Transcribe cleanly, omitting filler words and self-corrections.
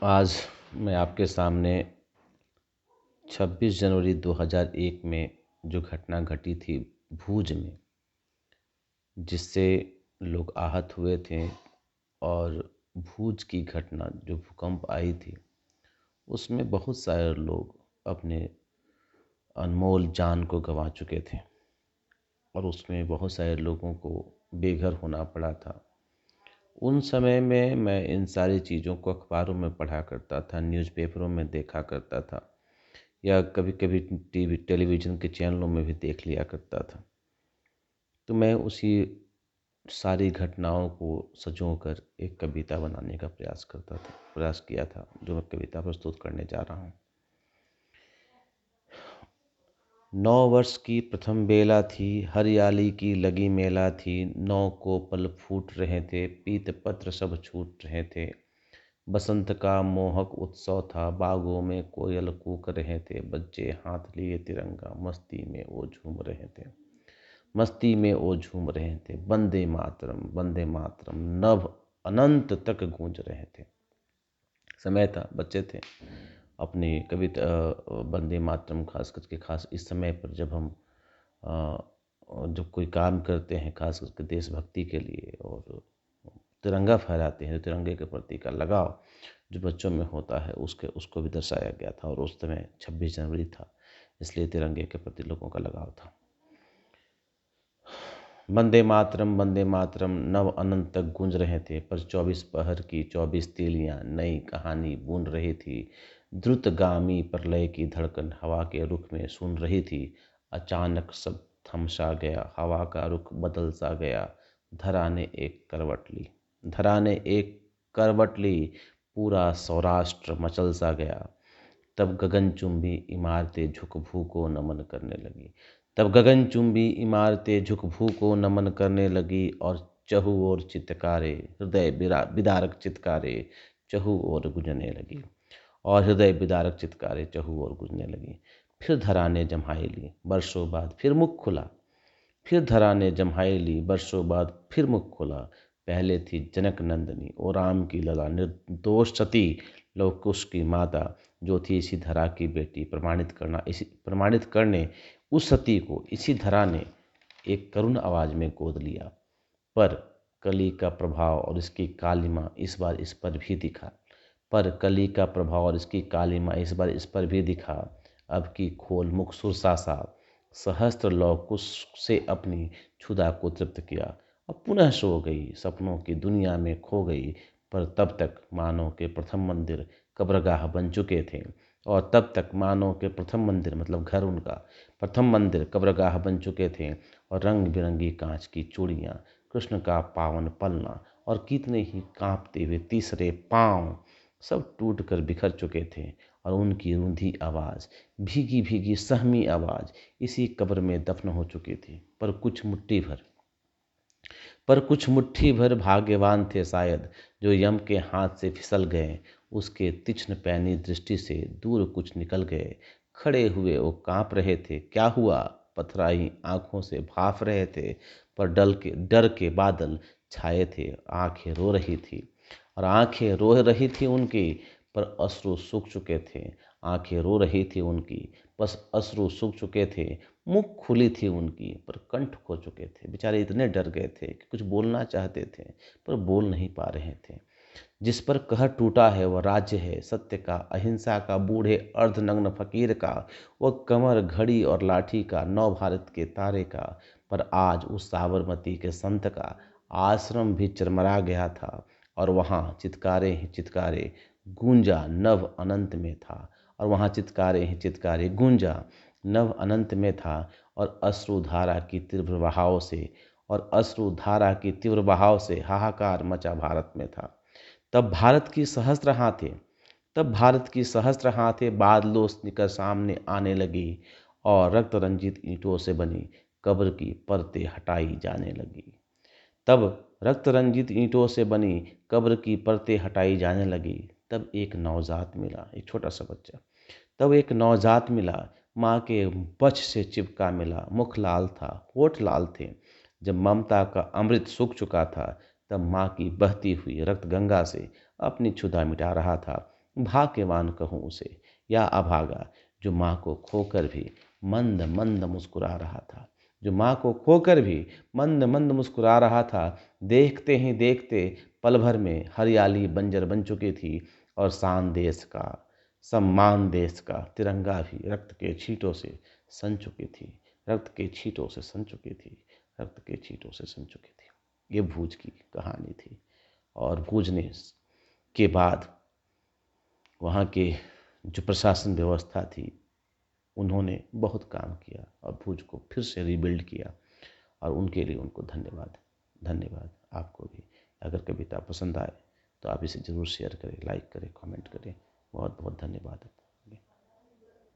आज मैं आपके सामने 26 जनवरी 2001 में जो घटना घटी थी भूज में, जिससे लोग आहत हुए थे। और भूज की घटना जो भूकंप आई थी उसमें बहुत सारे लोग अपने अनमोल जान को गंवा चुके थे और उसमें बहुत सारे लोगों को बेघर होना पड़ा था। उन समय में मैं इन सारी चीज़ों को अखबारों में पढ़ा करता था, न्यूज़पेपरों में देखा करता था, या कभी कभी टीवी टेलीविज़न के चैनलों में भी देख लिया करता था। तो मैं उसी सारी घटनाओं को सँजोकर एक कविता बनाने का प्रयास किया था, जो मैं कविता प्रस्तुत करने जा रहा हूँ। 9 वर्ष की प्रथम बेला थी, हरियाली की लगी मेला थी। 9 को पल फूट रहे थे, पीत पत्र सब छूट रहे थे। बसंत का मोहक उत्सव था, बागों में कोयल कूक रहे थे। बच्चे हाथ लिए तिरंगा, मस्ती में वो झूम रहे थे। वंदे मातरम नभ अनंत तक गूंज रहे थे। समय था, बच्चे थे। अपनी कविता वंदे मातरम खास करके खास इस समय पर जब हम जब कोई काम करते हैं, खास करके देशभक्ति के लिए, और तिरंगा फहराते हैं, तो तिरंगे के प्रति का लगाव जो बच्चों में होता है उसको भी दर्शाया गया था। और उस समय 26 जनवरी था, इसलिए तिरंगे के प्रति लोगों का लगाव था। वंदे मातरम नव अनंत तक गूंज रहे थे, पर 24 पहर की 24 तीलियां नई कहानी बून रही थी। द्रुतगामी प्रलय की धड़कन हवा के रुख में सुन रही थी। अचानक सब थम सा गया, हवा का रुख बदल सा गया। धरा ने एक करवट ली, पूरा सौराष्ट्र मचल सा गया। तब गगनचुंबी इमारतें झुक भू को नमन करने लगी। और चहु और चित्कारे, विदारक चित्कारे चहु और गूंजने लगी। फिर धरा ने जम्हाई ली, बरसों बाद फिर मुख खुला। पहले थी जनक नंदिनी, ओ राम की लला, निर्दोष सती लवकुश की माता, जो थी इसी धरा की बेटी। प्रमाणित करने उस सती को इसी धरा ने एक करुण आवाज में गोद लिया। पर कली का प्रभाव और इसकी कालिमा इस बार इस पर भी दिखा। अब की खोल मुख सुरसा सा, सहस्त्र लौ कुश से अपनी क्षुधा को तृप्त किया। अब पुनः सो गई, सपनों की दुनिया में खो गई। पर तब तक मानव के प्रथम मंदिर कब्रगाह बन चुके थे। मतलब घर उनका प्रथम मंदिर कब्रगाह बन चुके थे। और रंग बिरंगी कांच की चूड़ियाँ, कृष्ण का पावन पलना और कितने ही कांपते हुए तीसरे पांव सब टूट कर बिखर चुके थे। और उनकी रूंधी आवाज़, भीगी भीगी सहमी आवाज़ इसी कब्र में दफन हो चुकी थी। पर कुछ मुट्ठी भर भाग्यवान थे शायद, जो यम के हाथ से फिसल गए। उसके तीक्ष्ण पैनी दृष्टि से दूर कुछ निकल गए। खड़े हुए वो कांप रहे थे, क्या हुआ? पथराई आंखों से भाफ रहे थे। पर डर के बादल छाए थे। आंखें रो रही थी उनकी, पर अश्रु सूख चुके थे। मुख खुली थी उनकी, पर कंठ खो चुके थे। बेचारे इतने डर गए थे कि कुछ बोलना चाहते थे, पर बोल नहीं पा रहे थे। जिस पर कहर टूटा है वह राज्य है सत्य का, अहिंसा का, बूढ़े अर्धनग्न फकीर का, वह कमर घड़ी और लाठी का, नव भारत के तारे का। पर आज उस साबरमती के संत का आश्रम भी चरमरा गया था। और वहाँ चित्कारे ही चित्कारे गूंजा नभ अनंत में था। और अश्रुधारा की तीव्र बहाव से हाहाकार मचा भारत में था। तब भारत की सहस्त्र हाथें बादलों से निकल सामने आने लगी, और रक्त रंजित ईंटों से बनी कब्र की परतें हटाई जाने लगी। तब एक नवजात मिला, एक छोटा सा बच्चा। माँ के वक्ष से चिपका मिला। मुख लाल था, होठ लाल थे। जब ममता का अमृत सूख चुका था, तब माँ की बहती हुई रक्त गंगा से अपनी क्षुधा मिटा रहा था। भाग्यवान कहूँ उसे या अभागा, जो माँ को खोकर भी मंद मंद मुस्कुरा रहा था, जो माँ को खोकर भी मंद मंद मुस्कुरा रहा था। देखते ही देखते पल भर में हरियाली बंजर बन चुकी थी और शान देश का, सम्मान देश का तिरंगा भी रक्त के छींटों से सन चुकी थी, रक्त के छींटों से सन चुकी थी, रक्त के छींटों से सन चुकी थी। ये भूज की कहानी थी। और भूजने के बाद वहाँ के जो प्रशासन व्यवस्था थी, उन्होंने बहुत काम किया और भूज को फिर से रीबिल्ड किया, और उनके लिए उनको धन्यवाद। धन्यवाद आपको भी। अगर कविता पसंद आए तो आप इसे ज़रूर शेयर करें, लाइक करें, कमेंट करें। बहुत बहुत धन्यवाद।